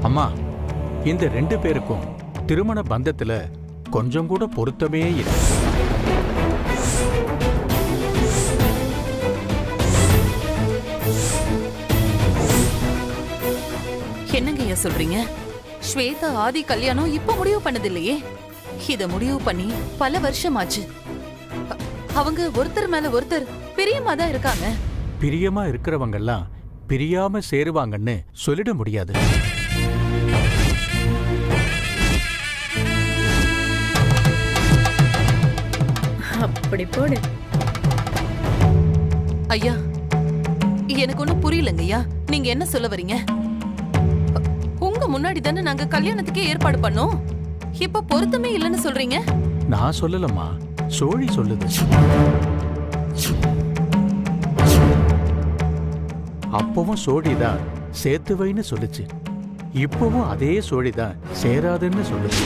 அம்மா, இந்த 2 பேருக்கும் திருமண பந்தத்துல கொஞ்சம் கூட பொருத்தமே இல்லை. என்னங்க ஐயா சொல்றீங்க? ஸ்வேதா ஆதி கல்யாணம் இப்ப முடிவு பண்ணது இல்லையே. இத முடிவு பண்ணி பல வருஷமாச்சு. அவங்க ஒருத்தர் மேல ஒருத்தர் பிரியமா தான் இருக்காங்க. பிரியமா இருக்கிறவங்க எல்லாம் பிரியாம சேருவாங்கன்னு சொல்லிட முடியாது. அப்படி போடு. ஐயா, எனக்கு ஒண்ணும் புரியலங்க ஐயா. நீங்க என்ன சொல்ல வரீங்க? உங்க முன்னாடி தானே நாங்க கல்யாணத்துக்கே ஏற்பாடு பண்ணோம். இப்ப பொருத்தமே இல்லைன்னு சொல்றீங்க. நான் சொல்லலம்மா, சோழி சொல்லுது. அப்பவும் சோழிதான் சேர்த்து வைன்னு சொல்லுச்சு. இப்பவும் அதே சோழிதான் சேராதுன்னு சொல்லுச்சு.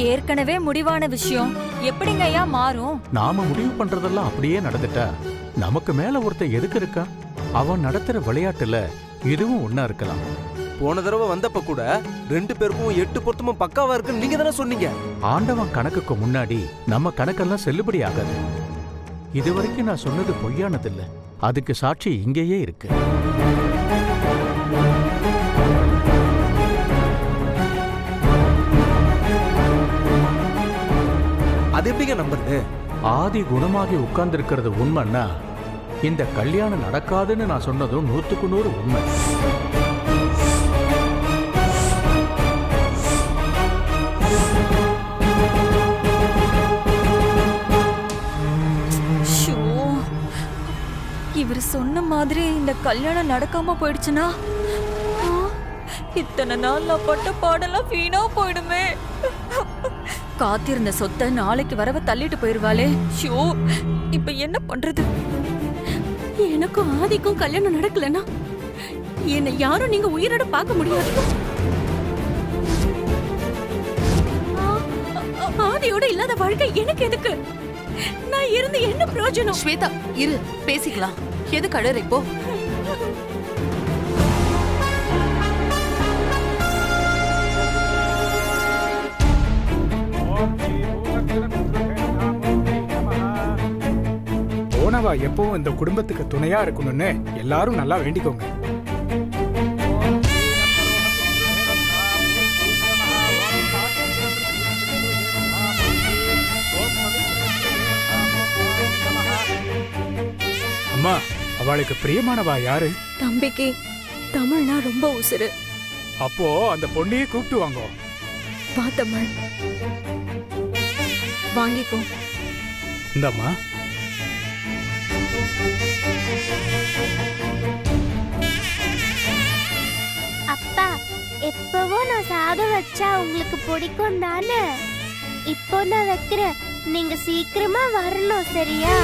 ஏற்கனவே முடிவான விஷயம் எப்படிங்க ஐயா மாறும்? நாம முடிவு பண்றதெல்லாம் அப்படியே நடந்துட்டா நமக்கு மேல ஒருத்தன் எதுக்கு இருக்கா? அவன் நடத்துற விளையாட்டுல இதுவும் ஒன்னா இருக்கலாம். போன தடவை வந்தப்ப கூட 2 பேருக்கும் 8 பொருத்தமும் பக்காவா இருக்குன்னு நீங்க தானே சொன்னீங்க. ஆண்டவன் கணக்குக்கு முன்னாடி நம்ம கணக்கெல்லாம் செல்லுபடி ஆகாது. இதுவரைக்கும் நான் சொன்னது பொய்யானதில்ல. அதுக்கு சாட்சி இங்கேயே இருக்கு. அது எப்படிங்க நம்புறது? ஆதி குணமாகி உட்கார்ந்து இருக்கிறது உண்மைன்னா இந்த கல்யாணம் நடக்காதுன்னு நான் சொன்னதும் 100க்கு 100 உண்மை. இவர் சொன்ன மாதிரி இந்த கல்யாணம் நடக்காம போயிடுச்சுன்னா இத்தனை நாள் நான் பட்ட பாடெல்லாம் வீணா போயிடுமே. காத்திருந்த சொத்தை நாளைக்கு வரவ தள்ளிட்டு போயிருவாளே. ஷோ, இப்ப என்ன பண்றது? எனக்கும் ஆதிக்கும் கல்யாணம் நடக்கலன்னா என்னை யாரும் நீங்க உயிரோட பார்க்க முடியாது. ஆதியோட இல்லாத வாழ்க்கை எனக்கு எதுக்கு? நான் இருந்து என்ன பிரயோஜனம்? ஸ்வேதா, இரு, பேசிக்கலாம். எது கழற இப்போ? போனவா எப்பவும் இந்த குடும்பத்துக்கு துணையா இருக்கணும்னு எல்லாரும் நல்லா வேண்டிக்கோங்க. அம்மா, அவளுக்கு பிரியமானவா யாரு? தம்பிக்கு தமிழ்னா ரொம்ப உசுரு. அப்போ அந்த பொண்ணையே கூப்பிட்டு வாங்க. வா தமிழ், வாங்கிக்கோ. இந்தம்மா. அப்பா, எப்பவும் நான் சாதம் வச்சா உங்களுக்கு பிடிக்கும் தானே? இப்போ நான் வைக்கிறேன், நீங்க சீக்கிரமா வரணும், சரியா?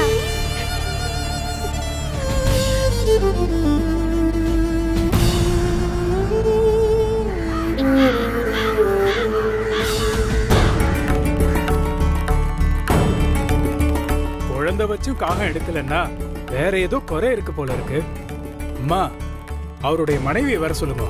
குழந்தை வச்சும் காகம் எடுக்கலன்னா வேற ஏதோ குறை இருக்கு போல இருக்கு. அம்மா, அவருடைய மனைவியை வர சொல்லுங்க.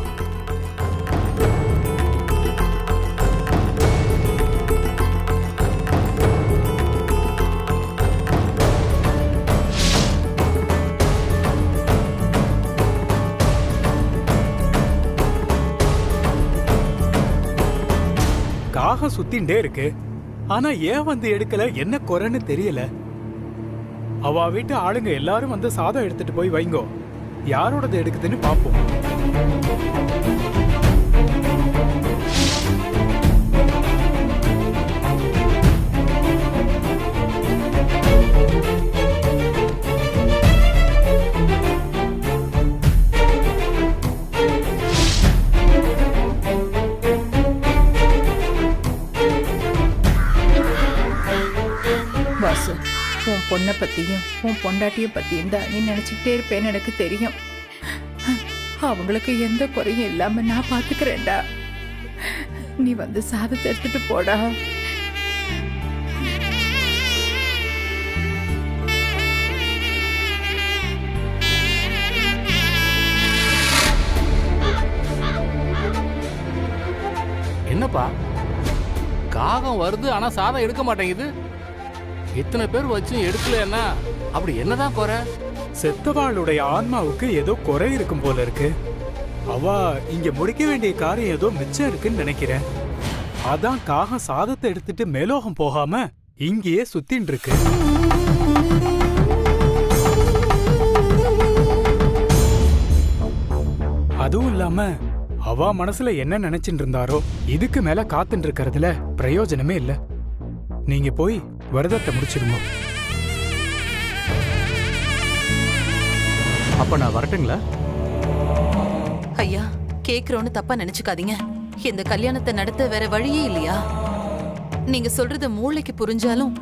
காகம் சுத்தின்டே இருக்கு, ஆனா ஏன் வந்து எடுக்கல, என்ன குறைன்னு தெரியல. அவ வீட்டு ஆளுங்க எல்லாரும் வந்து சாதம் எடுத்துட்டு போய் வைங்கோ. யாரோடது எடுக்குதுன்னு பாப்போம். வாசு, உன் பொண்ணை பத்தியும் உன் பொண்டாட்டிய பத்தியும் தான் நீ நினைச்சுக்கிட்டே இருப்பேன்னு எனக்கு தெரியும். அவங்களுக்கு எந்த குறையும் இல்லாம நான் பாத்துக்கிறேன்டா. நீ வந்து சாதத்தை எடுத்துட்டு போடா. என்னப்பா காகம் வருது ஆனா சாதம் எடுக்க மாட்டேங்குது? இத்தனை பேர் வச்சு எடுக்கலன்னா அப்படி என்னதான் குறை? செத்தவாளுடைய ஆன்மாவுக்கு ஏதோ குறை இருக்கும் போல இருக்கு. அவ இங்க முடிக்க வேண்டிய காரியம் ஏதோ மிச்சம் இருக்குன்னு நினைக்கிறேன். அதான் காகம் சாதத்தை எடுத்துட்டு மேலோகம் போகாம இங்கேயே சுத்தின்னு இருக்கு. அதுவும் இல்லாம அவ மனசுல என்ன நினைச்சிட்டு இருந்தாரோ இதுக்கு மேல காத்துட்டு இருக்கிறதுல பிரயோஜனமே இல்ல. நீங்க போய் விரதத்தை முடிச்சிருங்க. அப்ப நான் வரட்டுங்களா? ஐயா, கேக்குறோன்னு தப்பா நினைச்சுக்காதீங்க. இந்த கல்யாணத்தை நடத்த வேற வழியே இல்லையா? நீங்க சொல்றது மூளைக்கு புரிஞ்சாலும்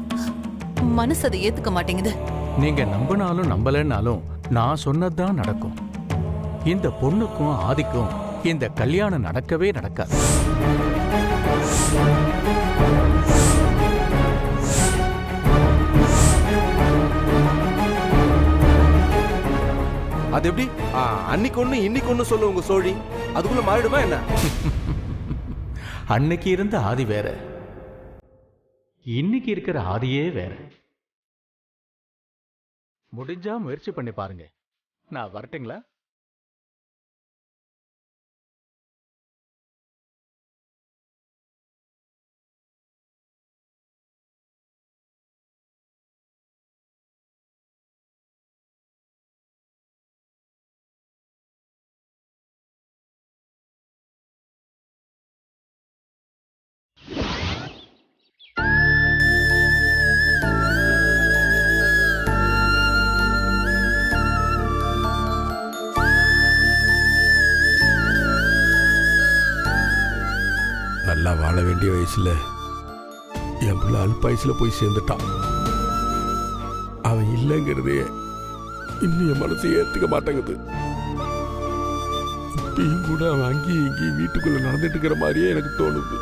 மனசு அதை ஏத்துக்க மாட்டேங்குது. நீங்க நம்பினாலும் நம்பலன்னாலும் நான் சொன்னதுதான் நடக்கும். இந்த பொண்ணுக்கும் ஆதிக்கும் இந்த கல்யாணம் நடக்கவே நடக்காது. அது எப்படி? அன்னைக்கு ஒண்ணு இன்னைக்கு ஒண்ணு சொல்லு உங்க சோழி. அதுக்குள்ள மாறிடுமா என்ன? அன்னைக்கு இருந்த ஆதி வேற, இன்னைக்கு இருக்கிற ஆதியே வேற. முடிஞ்சா முயற்சி பண்ணி பாருங்க. நான் வரட்டுங்களா? நல்லா வாழ வேண்டிய வயசுல என் பிள்ளை அல்பாயுசுல போய் சேர்ந்துட்டான். அவன் இல்லைங்கிறதே இன்னும் என் மனசு ஏத்துக்க மாட்டேங்குது. இப்பயும் கூட அவன் அங்கேயும் இங்கேயும் வீட்டுக்குள்ள நடந்துட்டு இருக்கிற மாதிரியே எனக்கு தோணுது.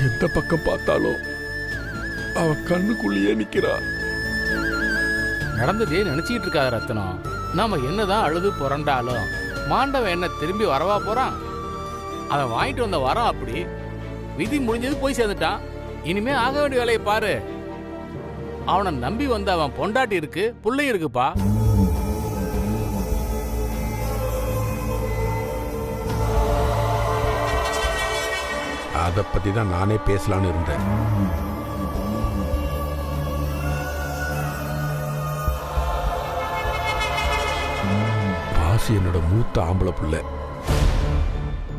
எந்த பக்கம் பார்த்தாலும் அவன் கண்ணுக்குள்ளேயே நிக்கிறான். நடந்ததே நினைச்சிட்டு இருக்காத ரத்னம். நாம என்னதான் அழுது புரண்டாலும் மாண்டவன் என்ன திரும்பி வரவா போறான்? அவன் வாங்கிட்டு வந்த வரம் அப்படி. விதி முடிஞ்சது போய் சேர்ந்துட்டான். இனிமே ஆக வேண்டிய வேலையை பாரு. அவனை நம்பி வந்த அவன் பொண்டாட்டி இருக்கு, புள்ளை இருக்குப்பா. அதை பத்தி தான் நானே பேசலான்னு இருந்தேன். வாசி என்னோட மூத்த ஆம்பளை பிள்ளை.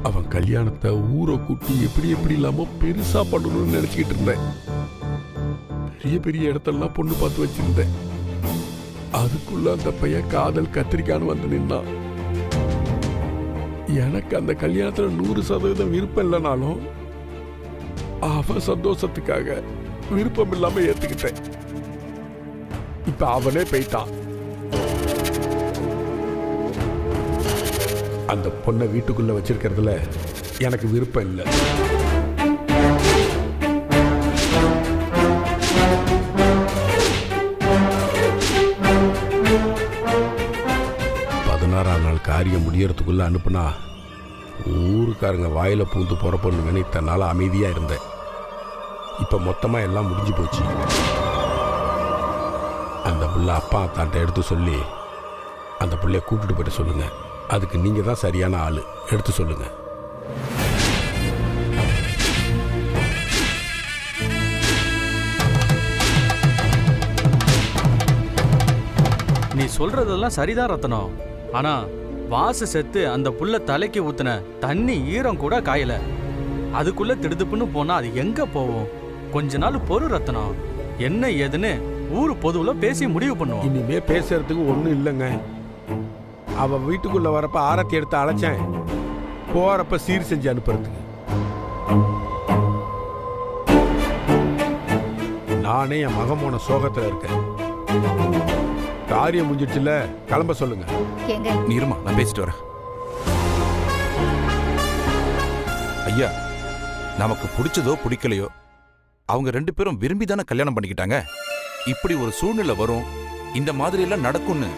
அவன் கல்யாணத்தை ஊரை கூட்டி எப்படி எப்படி இல்லாம பெருசா பண்ணணும்னு நினைச்சுக்கிட்டு இருந்தேன். பெரிய பெரிய இடத்தெல்லாம் பொண்ணு பார்த்து வச்சிருந்தேன். அதுக்குள்ள அந்த பையன் காதல் கத்திரிக்கான்னு வந்து நின்னான். எனக்கு அந்த கல்யாணத்துல 100% விருப்பம் இல்லைனாலும் அவன் சந்தோஷத்துக்காக விருப்பம் இல்லாம ஏத்துக்கிட்டேன். இப்ப அவனே போயிட்டான். அந்த பொண்ணை வீட்டுக்குள்ள வச்சிருக்கிறதுல எனக்கு விருப்பம் இல்லை. நாள் காரியம் முடியறதுக்குள்ள அனுப்புனா ஊருக்காரங்க வாயில பூந்து புறப்படணும் நினைத்தனால அமைதியா இருந்தேன். இப்ப மொத்தமா எல்லாம் முடிஞ்சு போச்சு. அந்த புள்ள அப்பா தான்ட்ட எடுத்து சொல்லி அந்த புள்ளைய கூப்பிட்டு போயிட்டு சொல்லுங்க. அதுக்கு நீங்க தான் சரியான ஆளு. எடுத்து சொல்லுங்க. நீ சொல்றதெல்லாம் சரிதான் ரத்னம். ஆனா வாசு செத்து அந்த புள்ள தலைக்கு ஊத்துன தண்ணி ஈரம் கூட காயல. அதுக்குள்ள திடுதுப்புன்னு போனா அது எங்க போவோம்? கொஞ்ச நாள் பொறு ரத்னம். என்ன ஏதுன்னு ஊரு பொதுவுல பேசி முடிவு பண்ணுவோம். இனிமே பேசுறதுக்கு ஒண்ணும் இல்லைங்க. அவ வீட்டுக்குள்ள வரப்ப ஆரத்தி எடுத்து அழைச்சேன். போறப்ப சீர் செஞ்சு அனுப்புறதுக்கு. நானே என் மகன் போன சோகத்துல இருக்கேன். காரியம் முடிஞ்சிடுச்சுல, கிளம்ப சொல்லுங்க. நீருமா, நான் பேசிட்டு வரேன். ஐயா, நமக்கு பிடிச்சதோ பிடிக்கலையோ அவங்க 2 பேரும் விரும்பி தானே கல்யாணம் பண்ணிக்கிட்டாங்க. இப்படி ஒரு சூழ்நிலை வரும், இந்த மாதிரி எல்லாம் நடக்கும்னு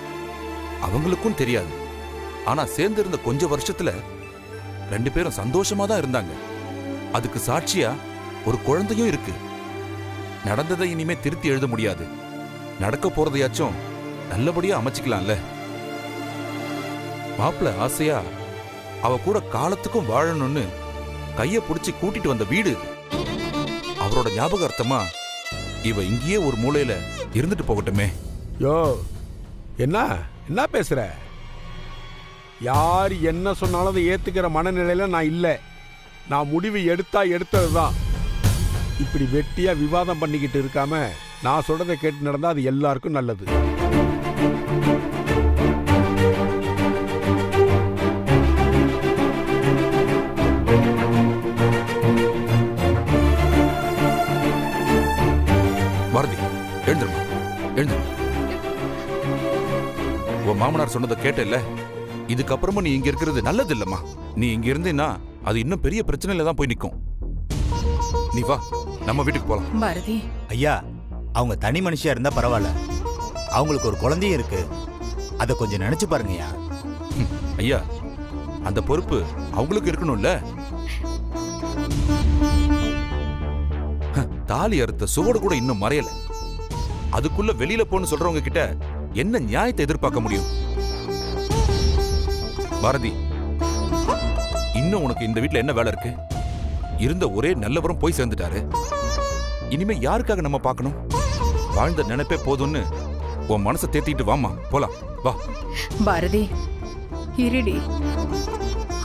அவங்களுக்கும் தெரியாது. ஆனா சேர்ந்து இருந்த கொஞ்ச வருஷத்துல 2 பேரும் சந்தோஷமா தான் இருந்தாங்க. அதுக்கு சாட்சியா ஒரு குழந்தையும் இருக்கு. நடந்ததை இனிமே திருத்தி எழுத முடியாது. நடக்க போறதையாச்சும் நல்லபடியா அமைச்சுக்கலாம்ல. மாப்பிள்ள ஆசையா அவ கூட காலத்துக்கும் வாழணும்னு கைய பிடிச்சி கூட்டிட்டு வந்த வீடு. அவரோட ஞாபகார்த்தமா இவ இங்கேயே ஒரு மூலையில இருந்துட்டு போகட்டுமே. யோ, என்ன பேசுற? யார் என்ன சொன்னாலும் அதை ஏத்துக்கிற மனநிலையில நான் இல்லை. நான் முடிவு எடுத்ததுதான். இப்படி வெட்டியா விவாதம் பண்ணிக்கிட்டு இருக்காம நான் சொல்றதை கேட்டு நடந்தா அது எல்லாருக்கும் நல்லது. பாரதி, எழுந்துருமா, எழுந்துரு. உன் மாமனார் சொன்னதை கேட்டல. இதுக்கப்புறமா நீ இங்க இருக்கிறது நல்லது இல்லம்மா. நீ இங்க இருந்தீன்னா அது இன்னும் பெரிய பிரச்சனையில தான் போய் நிற்கும். நீ வா, நம்ம வீட்டுக்கு போலாம். பாரதி ஐயா, அவங்க தனி மனுஷியா இருந்தா பரவாயில்ல. அவங்களுக்கு ஒரு குழந்தையும் இருக்கு. அதை கொஞ்சம் நினைச்சு பாருங்கய்யா. ஐயா, அந்த பொறுப்பு அவங்களுக்கு இருக்கணும்ல. தாலி அறுத்த சுவடு கூட இன்னும் மறையல. அதுக்குள்ள வெளியில போன்னு சொல்றவங்க கிட்ட என்ன நியாயத்தை எதிர்பார்க்க முடியும்? பாரதி, இன்னும் உனக்கு இந்த வீட்டுல என்ன வேலை இருக்கு? இருந்த ஒரே நல்லவரும் போய் சேர்ந்துட்டாரு. இனிமே யாருக்காக நம்ம பார்க்கணும்? வாழ்ந்த நினைப்பே போதும்னு உன் மனசை தேத்திட்டு வாமா, போலாம் வா. பாரதி இருடி,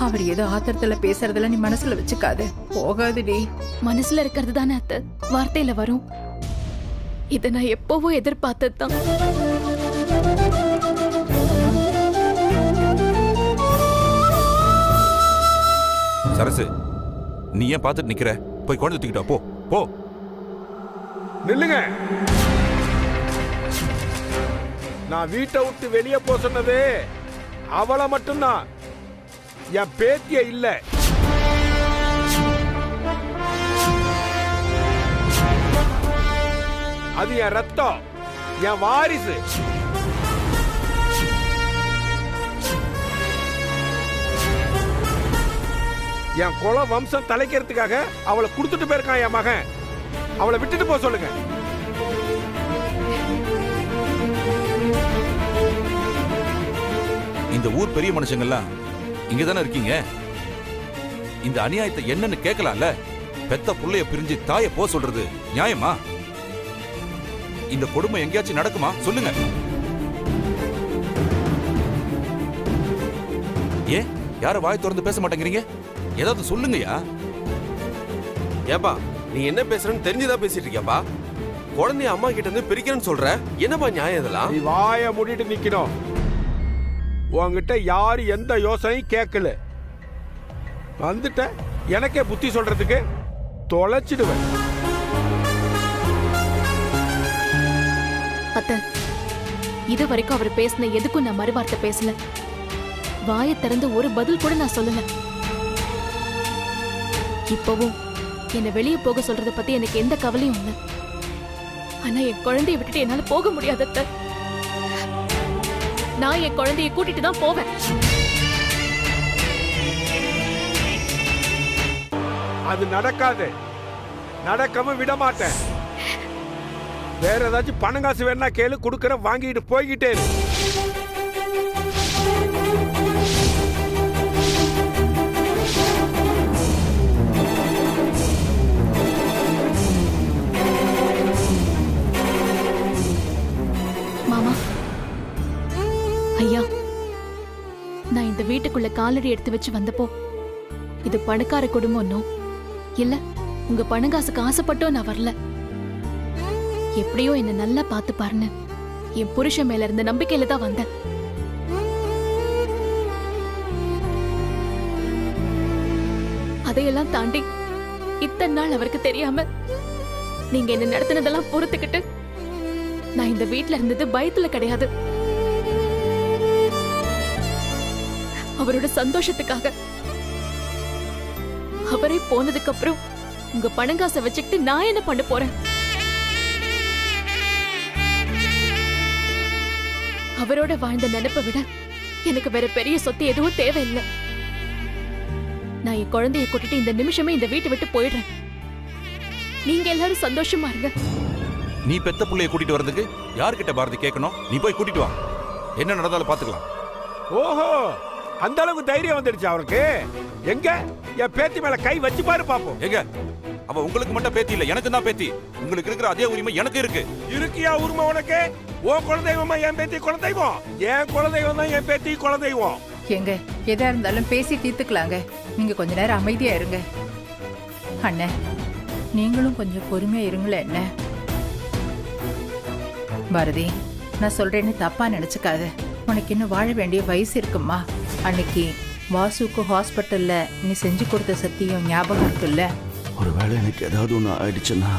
அவர் ஏதோ ஆத்திரத்துல பேசுறதுல நீ மனசுல வச்சுக்காத. போகாதுடி. மனசுல இருக்கிறது தானே அத்தை வார்த்தையில வரும். இதை நான் எப்பவோ எதிர்பார்த்ததுதான். சரசு, நீ ஏன் பார்த்துட்டு நிக்கிற? போய் குழந்தை தூக்கிட்டா போ போ. நில்லுங்க. நான் வீட்டை விட்டு வெளியே போ சொன்னது அவளை மட்டும்தான், என் பேத்திய இல்ல. அது என் ரத்தம், என் வாரிசு. என் குல வம்சம் தலைக்கிறதுக்காக அவளை கொடுத்துட்டு போயிருக்கான் என் மகன். அவளை விட்டுட்டு போக சொல்லுங்க. இந்த ஊர் பெரிய மனுஷங்கள்லாம் இங்கதானே இருக்கீங்க. இந்த அநியாயத்தை என்னன்னு கேட்கலாம்ல. பெத்த புள்ளைய பிரிஞ்சு தாய போ சொல்றது நியாயமா? இந்த கொடுமை எங்கேயாச்சும் நடக்குமா சொல்லுங்க. ஏன் யார வாய் திறந்து பேச மாட்டேங்கிறீங்க? ஏதாவது சொல்லுங்கயா. ஏப்பா, நீ என்ன பேசுறன்னு தெரிஞ்சுதான் பேசிட்டு இருக்கியாப்பா? குழந்தைய அம்மா கிட்ட இருந்து பிரிக்கிறேன்னு சொல்ற. என்னப்பா நியாயம் இதெல்லாம்? நீ வாயை மூடிட்டு நிக்கணும். உங்ககிட்ட யாரு எந்த யோசனையும் கேட்கல. வந்துட்ட எனக்கே புத்தி சொல்றதுக்கு தொலைச்சிடுவேன். அத்தை, இது வரைக்கும் அவர் பேசின எதுக்கும் நான் மறுவார்த்தை பேசல. வாயை திறந்து ஒரு பதில் கூட நான் சொல்லல. இப்பவும் என்னை வெளியே போக சொல்றத பத்தி எனக்கு எந்த கவலையும் இல்லை. ஆனா என் குழந்தைய விட்டுட்டு என்னால போக முடியாது அத்தை. நான் என் குழந்தைய கூட்டிட்டு தான் போவேன். அது நடக்காது. நடக்காம விட மாட்டேன். வேற ஏதாச்சும் பணம் காசு வேணா கேளு, கொடுக்கற, வாங்கிட்டு போய்கிட்டே இரு. மாமா, ஐயா, நான் இந்த வீட்டுக்குள்ள காலடி எடுத்து வச்சு வந்தப்போ இது பணக்கார குடும்பம்னோ இல்ல உங்க பணங்காசுக்கு ஆசைப்பட்டோ நான் வரல. எப்படியோ என்ன நல்லா பார்த்து பாருன்னு என் புருஷன் மேல இருந்த நம்பிக்கையில தான் வந்தேன். அதையெல்லாம் தாண்டி இத்தனை நாள் அவருக்கு தெரியாம நீங்க என்ன நடத்தினதெல்லாம் பொறுத்துக்கிட்டு நான் இந்த வீட்டுல இருந்தது பயத்துல கிடையாது, அவரோட சந்தோஷத்துக்காக. அவரே போனதுக்கு அப்புறம் உங்க பணங்காசை வச்சுக்கிட்டு நான் என்ன பண்ண போறேன்? அவரோட வாழ்ந்த நினைப்பை விட எனக்கு வேற பெரிய சொத்து எதுவும் தேவையில்லை. நான் என் குழந்தைய கூட்டிட்டு இந்த நிமிஷமே இந்த வீட்டை விட்டு போயிடுறேன். நீங்க எல்லாரும் சந்தோஷமா இருங்க. நீ பெத்த புள்ளைய கூட்டிட்டு வர்றதுக்கு யார்கிட்ட பாரதி கேட்கணும்? நீ போய் கூட்டிட்டு வா, என்ன நடந்தாலும் பாத்துக்கலாம். ஓஹோ, அந்த அளவுக்கு தைரியம் வந்துடுச்சு அவருக்கு. எங்க என் பேத்தி மேல கை வச்சு பாரு பாப்போம். எங்க அவ உங்களுக்கு மட்டும் பேத்தி இல்ல, எனக்கு தான் பேத்தி. உங்களுக்கு இருக்கிற அதே உரிமை எனக்கு இருக்கு. இருக்கியா உரிமை உனக்கு? ஓ குலதெய்வமா என் பேத்தி குலதெய்வம்? என் குலதெய்வம் தான் என் பேத்தி குலதெய்வம். எங்க எதா இருந்தாலும் பேசி தீர்த்துக்கலாங்க. நீங்க கொஞ்ச நேரம் அமைதியா இருங்க. அண்ணே, நீங்களும் கொஞ்சம் பொறுமையா இருங்களேன். என்ன பாரதி, நான் சொல்றேன்னு தப்பா நினைச்சுக்காத. உனக்கு இன்னும் வாழ வேண்டிய வயசு இருக்குமா? அன்னைக்கு வாசுக்கு ஹாஸ்பிட்டல்ல நீ செஞ்சு கொடுத்த சத்தியம் ஞாபகம் இருக்குல்ல? ஒருவேளை எனக்கு ஏதாவது ஒன்று ஆயிடுச்சுன்னா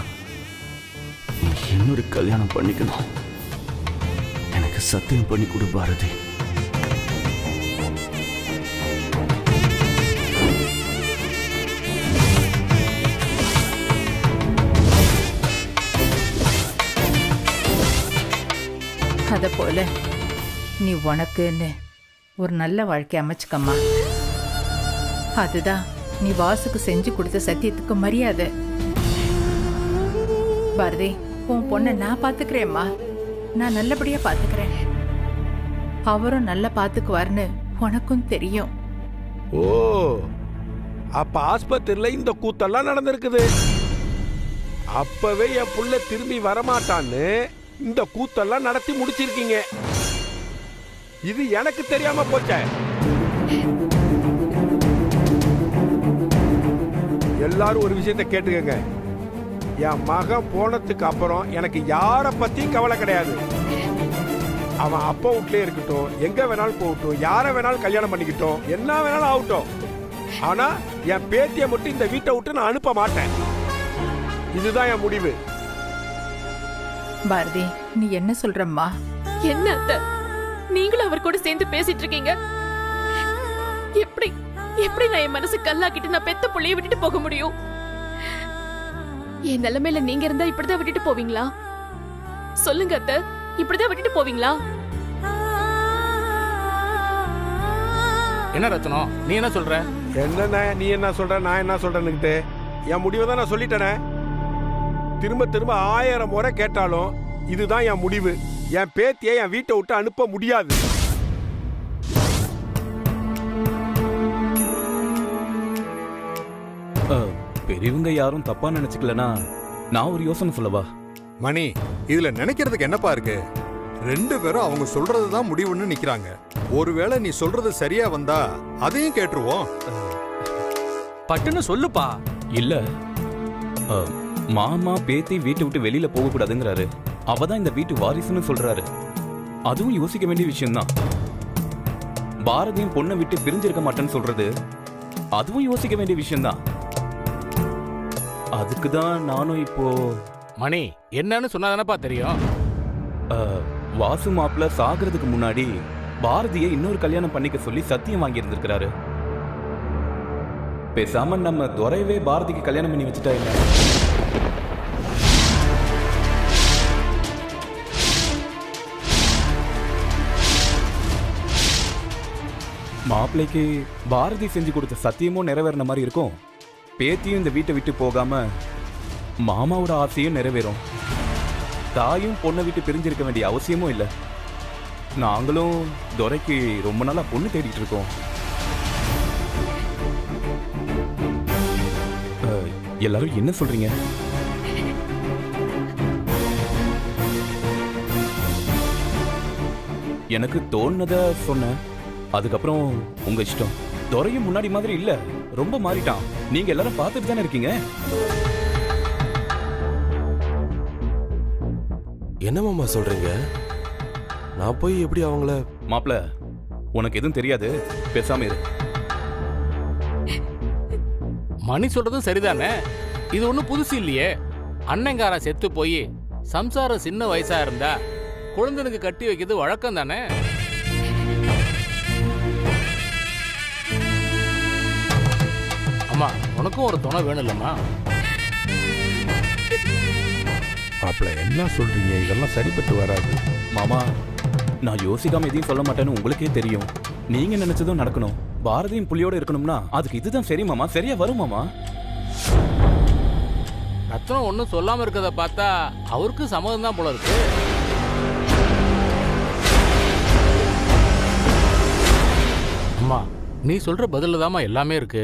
நீ இன்னொரு கல்யாணம் பண்ணிக்கணும். எனக்கு சத்தியம் பண்ணி கொடு பாரதி. அத போல நீ உனக்குன்னு ஒரு நல்ல வாழ்க்கை அமைச்சுக்கம்மா. அதுதான் நீ வாசுக்கு செஞ்சு கொடுத்த சத்தியத்துக்கு மரியாதை. பாரதி, உன் பொண்ணை நான் பாத்துக்கிறேம்மா. நான் நல்லபடியா பாத்துக்கிறேன். அவரும் நல்லா பாத்துக்குவார்னு உனக்கும் தெரியும். ஓ, அப்ப ஆஸ்பத்திரியில இந்த கூத்தெல்லாம் நடந்திருக்குது. அப்பவே என் புள்ள திரும்பி வரமாட்டான்னு இந்த கூத்தெல்லாம் நடத்தி முடிச்சிருக்கீங்க. இது எனக்கு தெரியாம போச்சே. எல்லாரும் ஒரு விஷயத்தை கேட்டுக்கங்க. என் மகன் போனதுக்கு அப்புறம் எனக்கு யார பத்தியும் கவலை கிடையாது. அவன் அப்பா வீட்லயே இருக்கட்டும், எங்க வேணாலும் போகட்டும், யார வேணாலும் கல்யாணம் பண்ணிக்கிட்டோம், என்ன வேணாலும் ஆகட்டும். ஆனா என் பேத்தியை மட்டும் இந்த வீட்டை விட்டு நான் அனுப்ப மாட்டேன். இதுதான் என் முடிவு. பாரதி, நீ என்ன சொல்றம்மா? என்ன அத்தை, நீங்களும் அவர் கூட சேர்ந்து பேசிட்டு இருக்கீங்க? எப்படி எப்படி நான் என் மனசு கல்லாக்கிட்டு நான் பெத்த புள்ளைய விட்டுட்டு போக முடியும்? என் நிலைமையில நீங்க இருந்தா இப்படிதான் விட்டுட்டு போவீங்களா? சொல்லுங்க அத்தை, இப்படிதான் விட்டுட்டு போவீங்களா? என்ன ரத்னம், நீ என்ன சொல்ற? என்ன நீ என்ன சொல்ற, நான் என்ன சொல்றேன்னு என் முடிவை தான் நான் சொல்லிட்டேனே. திரும்ப திரும்ப 1000 முறை கேட்டாலும் இதுதான் என் முடிவு. என் பேத்தியை என் வீட்டை விட்டு அனுப்ப முடியாது. பெரியவங்க யாரும் தப்பா நினைச்சுக்கலனா நான் ஒரு யோசனை சொல்லவா? மணி, இதுல நினைக்கிறதுக்கு என்னப்பா இருக்கு? 2 பேரும் அவங்க சொல்றதுதான் முடிவுன்னு நிக்கிறாங்க. ஒருவேளை நீ சொல்றது சரியா வந்தா அதையும் கேட்டுருவோம். பட்டுன்னு சொல்லுப்பா. இல்ல, மாமா பேத்தி வீட்டை விட்டு வெளியில போக கூடாதுங்கிறாரு. அவதான் இந்த வீட்டு வாரிசுன்னு சொல்றாரு. அதுவும் யோசிக்க வேண்டிய விஷயம்தான். பாரதியும் பொண்ணை விட்டு பிரிஞ்சிருக்க மாட்டேன்னு சொல்றது அதுவும் யோசிக்க வேண்டிய விஷயம்தான். அதுக்குதான் நானும் இப்போ மணி என்னன்னு சொன்னாதானப்பா தெரியும். வாசு மாப்பிள்ள சாகிறதுக்கு முன்னாடி பாரதியை இன்னொரு கல்யாணம் பண்ணிக்க சொல்லி சத்தியம் வாங்கி இருந்திருக்கிறாரு. பேசாம நம்ம துரையவே பாரதிக்கு கல்யாணம் பண்ணி வச்சுட்டா இல்ல? மாப்பிள்ளைக்கு பாரதி செஞ்சு கொடுத்த சத்தியமும் நிறைவேறின மாதிரி இருக்கும். பேத்தியும் இந்த வீட்டை விட்டு போகாம மாமாவோட ஆசையும் நிறைவேறும். தாயும் பொண்ணை விட்டு பிரிஞ்சிருக்க வேண்டிய அவசியமும் இல்லை. நாங்களும் துரைக்கு ரொம்ப நாளா பொண்ணு தேடிட்டு இருக்கோம். எல்லாரும் என்ன சொல்றீங்க? எனக்கு தோணுனத சொன்னேன். அதுக்கப்புறம் உங்க இஷ்டம். துரையும் முன்னாடி மாதிரி இல்ல, ரொம்ப மாறிட்டான். நீங்க எல்லாரும் பார்த்துட்டு தானே இருக்கீங்க. என்ன மாமா சொல்றீங்க? நான் போய் எப்படி அவங்கள? மாப்ள, உனக்கு எதுவும் தெரியாது, பேசாம இரு. மணி சொல்றதும் சரிதானே. இது ஒண்ணும் புதுசு இல்லையே. அண்ணங்காரன் செத்து போய் சம்சாரம் சின்ன வயசா இருந்தா குழந்தைனுக்கு கட்டி வைக்கிறது வழக்கம் தானே. அம்மா, உனக்கும் ஒரு துணை வேணும் இல்லம்மா? மாப்பிள்ள என்ன சொல்றீங்க? இதெல்லாம் சரிப்பட்டு வராது. மாமா, நான் யோசிக்காம எதையும் சொல்ல மாட்டேன்னு உங்களுக்கே தெரியும். நீங்க நினைச்சதும் நடக்கணும். பாரதியும் புள்ளியோட இருக்கணும்னா அதுக்கு இதுதான் சரி மாமா. சரியா வரும் மாமா. ரத்னம் ஒன்றும் சொல்லாம இருக்கத பார்த்தா அவருக்கு சம்மதம் தான் போல இருக்கு. அம்மா, நீ சொல்ற பதில தாம்மா எல்லாமே இருக்கு.